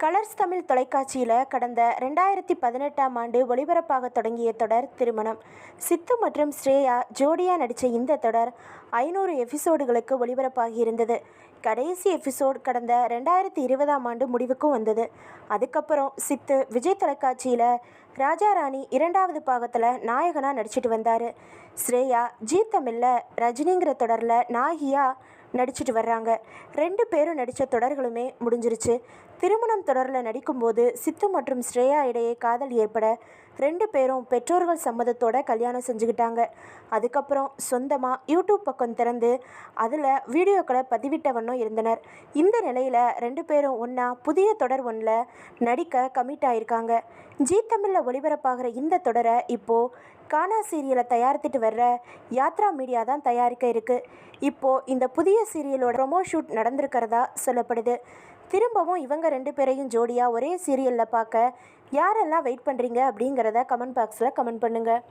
Colours Tamil தொலைக்காட்சியில் கடந்த 2018ஆம் ஆண்டு ஒளிபரப்பாக தொடங்கிய தொடர் திருமணம். சித்து மற்றும் ஸ்ரேயா ஜோடியாக நடித்த இந்த தொடர் 500 எபிசோடுகளுக்கு ஒளிபரப்பாகி இருந்தது. கடைசி எபிசோட் கடந்த 2020ஆம் ஆண்டு முடிவுக்கும் வந்தது. அதுக்கப்புறம் சித்து விஜய் தொலைக்காட்சியில் ராஜா ராணி 2வது பாகத்தில் நாயகனாக நடிச்சிட்டு வந்தார். ஸ்ரேயா ஜீ தமிழில் ரஜினிங்கிற தொடரில் நாயகியாக நடிச்சிட்டு வர்றாங்க. 2 பேரும் நடித்த தொடர்களுமே முடிஞ்சிருச்சு. திருமணம் தொடரில் நடிக்கும்போது சித்து மற்றும் ஸ்ரேயா இடையே காதல் ஏற்பட 2 பேரும் பெற்றோர்கள் சம்மதத்தோட கல்யாணம் செஞ்சுக்கிட்டாங்க. அதுக்கப்புறம் சொந்தமாக யூடியூப் பக்கம் திறந்து அதில் வீடியோக்களை பதிவிட்ட வண்ணம் இருந்தனர். இந்த நிலையில் 2 பேரும் ஒன்றா புதிய தொடர் ஒன்றில் நடிக்க கமிட் ஆகியிருக்காங்க. ஜீ தமிழில் ஒளிபரப்பாகிற இந்த தொடரை இப்போது கானா சீரியலை தயாரித்துட்டு வர்ற யாத்ரா மீடியா தான் தயாரிக்க இருக்குது. இப்போது இந்த புதிய சீரியலோட ப்ரொமோ ஷூட் நடந்திருக்கிறதா சொல்லப்படுது. திரும்பவும் இவங்க 2 பேரையும் ஜோடியாக ஒரே சீரியலில் பார்க்க யாரெல்லாம் வெயிட் பண்ணுறீங்க அப்படிங்கிறத கமெண்ட் பாக்ஸில் கமெண்ட் பண்ணுங்கள்.